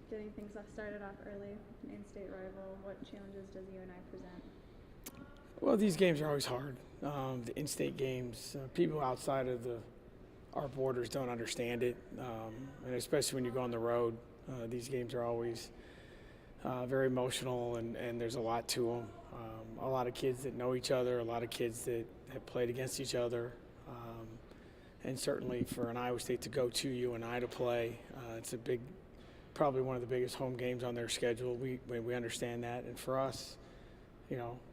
getting things started off early, an in-state rival. What challenges does UNI present? Well, these games are always hard. The in-state games, people outside of our borders don't understand it, and especially when you go on the road, these games are always very emotional, and there's a lot to them. A lot of kids that know each other, a lot of kids that have played against each other, and certainly for an Iowa State to go to UNI to play, it's probably one of the biggest home games on their schedule. We understand that, and for us,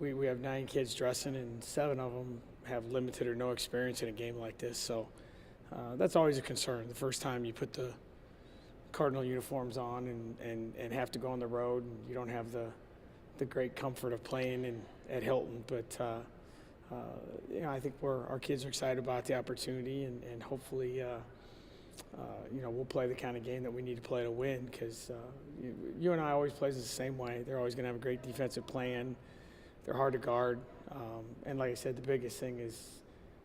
we have 9 kids dressing, and 7 of them have limited or no experience in a game like this. So that's always a concern. The first time you put the Cardinal uniforms on and have to go on the road, and you don't have the great comfort of playing at Hilton. But I think our kids are excited about the opportunity, and hopefully we'll play the kind of game that we need to play to win, because UNI always plays the same way. They're always going to have a great defensive plan. They're hard to guard, and like I said, the biggest thing is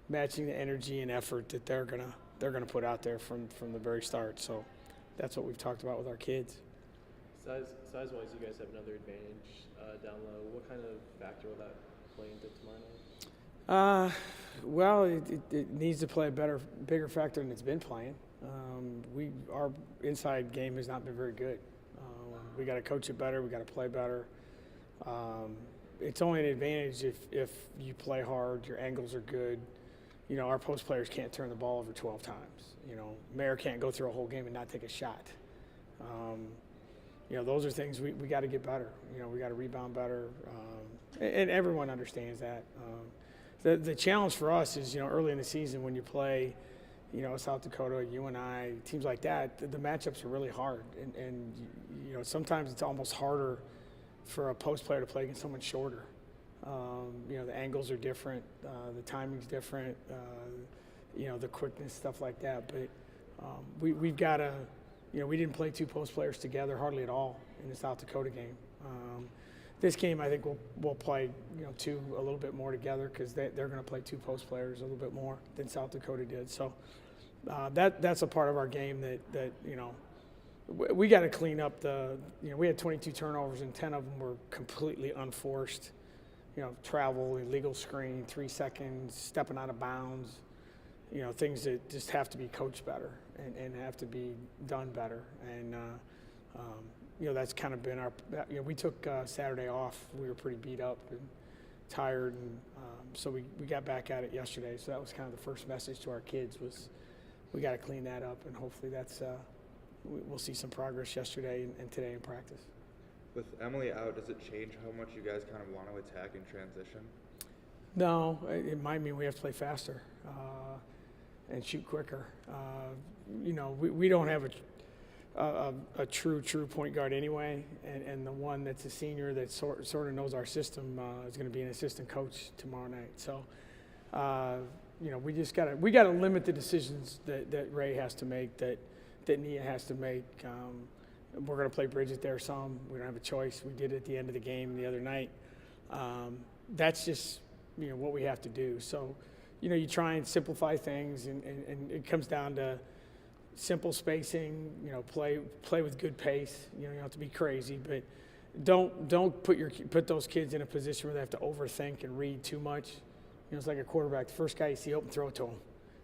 matching the energy and effort that they're gonna put out there from the very start. So that's what we've talked about with our kids. Size-wise, you guys have another advantage down low. What kind of factor will that play into tomorrow night? Well, it needs to play a bigger factor than it's been playing. Our inside game has not been very good. We got to coach it better. We got to play better. It's only an advantage if you play hard, your angles are good. Our post players can't turn the ball over 12 times. Mayer can't go through a whole game and not take a shot. Those are things we got to get better. We got to rebound better, and everyone understands that. The challenge for us is, early in the season when you play, South Dakota, UNI, teams like that, the matchups are really hard, and sometimes it's almost harder for a post player to play against someone shorter. The angles are different, the timing's different, the quickness, stuff like that. But we've got to, we didn't play 2 post players together hardly at all in the South Dakota game. This game, I think we'll play, 2 a little bit more together, because they're going to play 2 post players a little bit more than South Dakota did. So that's a part of our game that we got to clean up. We had 22 turnovers, and 10 of them were completely unforced. Travel, illegal screen, 3 seconds, stepping out of bounds. Things that just have to be coached better and have to be done better. And that's kind of been our. We took Saturday off. We were pretty beat up and tired, and so we got back at it yesterday. So that was kind of the first message to our kids was we got to clean that up, and hopefully that's we'll see some progress yesterday and today in practice. With Emily out, does it change how much you guys kind of want to attack in transition? No, it might mean we have to play faster and shoot quicker. We don't have a true point guard anyway, and the one that's a senior that sort of knows our system is going to be an assistant coach tomorrow night. So, we got to limit the decisions that Ray has to make, that Nia has to make. We're going to play Bridget there some. We don't have a choice. We did it at the end of the game the other night. That's just what we have to do. So, you try and simplify things, and it comes down to simple spacing. Play with good pace. You don't have to be crazy, but don't put those kids in a position where they have to overthink and read too much. It's like a quarterback. The first guy you see open, throw it to him.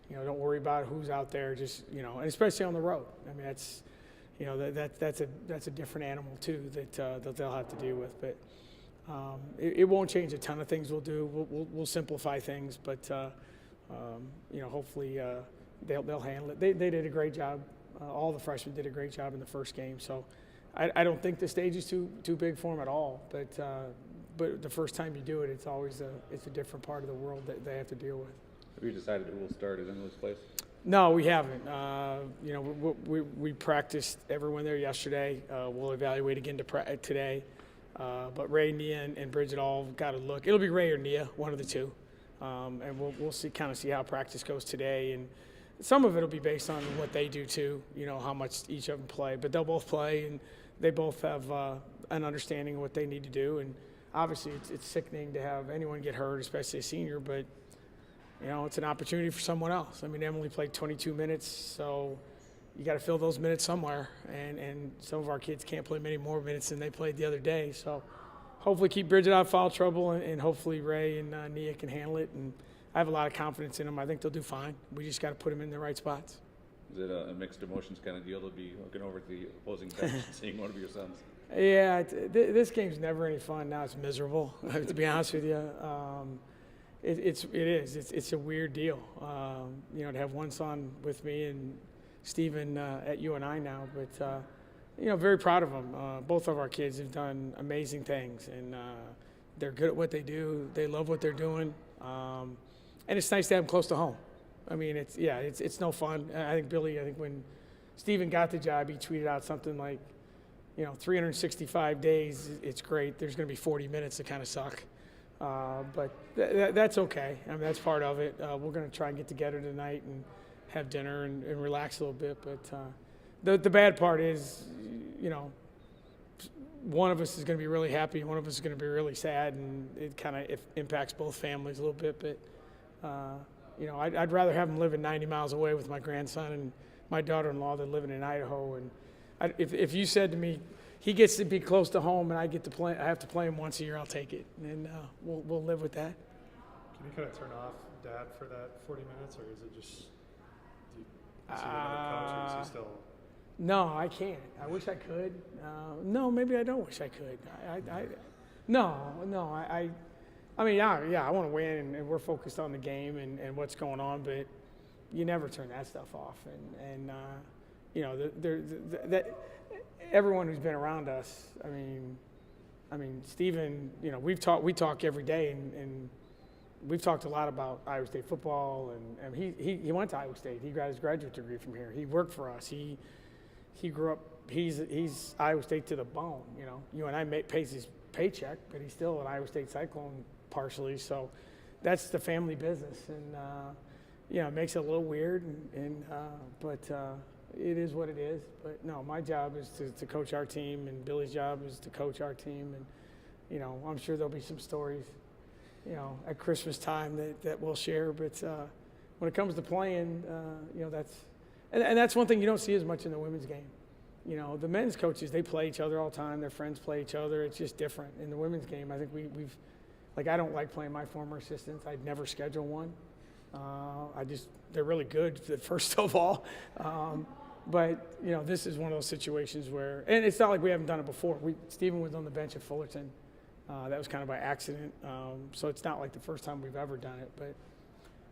Don't worry about who's out there. Just and especially on the road. I mean, that's that's a different animal too that they'll have to deal with. But it won't change a ton of things we'll do. We'll simplify things, but hopefully they'll handle it. They did a great job. All the freshmen did a great job in the first game. So I don't think the stage is too big for them at all. But the first time you do it, it's always a different part of the world that they have to deal with. Have you decided who will start at Emily's place? No, we haven't. We practiced everyone there yesterday. We'll evaluate again today. But Ray, Nia, and Bridget all got to look. It'll be Ray or Nia, one of the two. And we'll see how practice goes today. And some of it will be based on what they do too, how much each of them play. But they'll both play, and they both have an understanding of what they need to do. And obviously it's sickening to have anyone get hurt, especially a senior, but it's an opportunity for someone else. I mean, Emily played 22 minutes, so, you got to fill those minutes somewhere, and some of our kids can't play many more minutes than they played the other day. So hopefully keep Bridget out of foul trouble, and hopefully Ray and Nia can handle it. And I have a lot of confidence in them. I think they'll do fine. We just got to put them in the right spots. Is it a mixed emotions kind of deal to be looking over to the opposing bench and seeing one of your sons? Yeah, this game's never any fun. Now it's miserable, to be honest with you. It is. It's a weird deal. You know, to have one son with me and Steven at UNI now, but you know, very proud of them. Both of our kids have done amazing things, and they're good at what they do. They love what they're doing, and it's nice to have them close to home. I mean, it's no fun. I think Billy, when Steven got the job, he tweeted out something like, you know, 365 days, it's great. There's going to be 40 minutes that kind of suck. But that's okay. I mean, that's part of it. We're going to try and get together tonight and have dinner and relax a little bit. But the bad part is, you know, one of us is going to be really happy, one of us is going to be really sad, and it kind of impacts both families a little bit. But, you know, I'd rather have them living 90 miles away with my grandson and my daughter-in-law than living in Idaho. And if you said to me, he gets to be close to home and I have to play him once a year, I'll take it. And we'll live with that. Can you kind of turn off Dad for that 40 minutes, or is it just do you see another coach, or is he still? No, I can't. I wish I could. No, maybe I don't wish I could. I mean, yeah, I want to win, and we're focused on the game and what's going on, but you never turn that stuff off. And you know, that everyone who's been around us, I mean, Steven, you know, we talk every day, and we've talked a lot about Iowa State football, and he went to Iowa State. He got his graduate degree from here. He worked for us. He grew up. He's Iowa State to the bone. You know, UNI pays his paycheck, but he's still an Iowa State Cyclone partially. So that's the family business, and you know, it makes it a little weird, but it is what it is. But no, my job is to coach our team, and Billy's job is to coach our team, and you know, I'm sure there'll be some stories, you know, at Christmas time that we'll share. But when it comes to playing, you know, that's one thing you don't see as much in the women's game. You know, the men's coaches, they play each other all the time. Their friends play each other. It's just different. In the women's game, I think we've like, I don't like playing my former assistants. I'd never schedule one. They're really good, first of all. But, you know, this is one of those situations where, and it's not like we haven't done it before. Stephen was on the bench at Fullerton. That was kind of by accident. So it's not like the first time we've ever done it. But,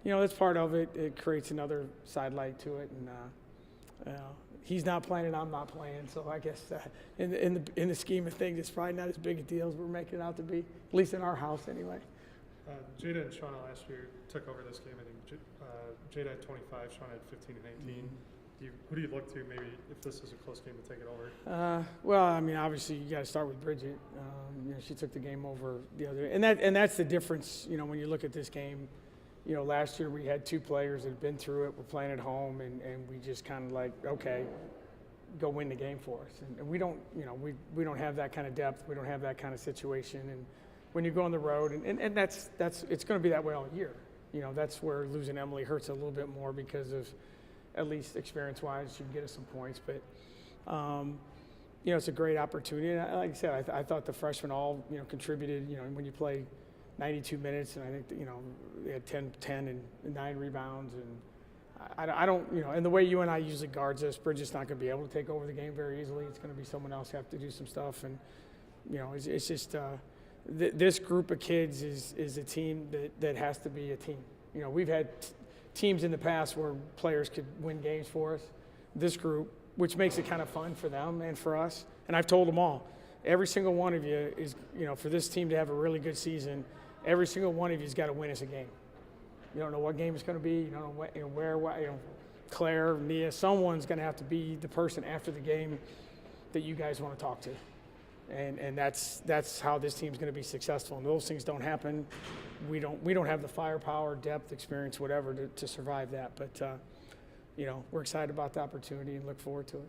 you know, that's part of it. It creates another sidelight to it. And he's not playing and I'm not playing. So I guess in the scheme of things, it's probably not as big a deal as we're making it out to be, at least in our house anyway. Jada and Shauna last year took over this game. I think Jada had 25, Shauna had 15 and 18. Who do you look to maybe if this is a close game to take it over? Well, I mean, obviously you got to start with Bridget. You know, she took the game over the other, and that's the difference. You know, when you look at this game, you know, last year we had two players that had been through it. We're playing at home, and we just kind of like, okay, go win the game for us. And we don't, you know, we don't have that kind of depth. We don't have that kind of situation. And when you go on the road, and that's it's going to be that way all year. You know, that's where losing Emily hurts a little bit more because of, at least experience-wise, she can get us some points. But, you know, it's a great opportunity. And like I said, I thought the freshmen all, you know, contributed. You know, when you play 92 minutes, and I think that, you know, they had 10 and 9 rebounds. And I don't, you know, and the way UNI usually guards us, Bridget's not going to be able to take over the game very easily. It's going to be someone else have to do some stuff. And, you know, it's just this group of kids is a team that has to be a team. You know, we've had teams in the past where players could win games for us. This group, which makes it kind of fun for them and for us. And I've told them all, every single one of you is, you know, for this team to have a really good season, every single one of you has got to win us a game. You don't know what game it's going to be. You don't know what, you know, where, you know, Claire, Nia, someone's going to have to be the person after the game that you guys want to talk to. And that's how this team's going to be successful. And those things don't happen. We don't have the firepower, depth, experience, whatever to survive that. But you know, we're excited about the opportunity and look forward to it.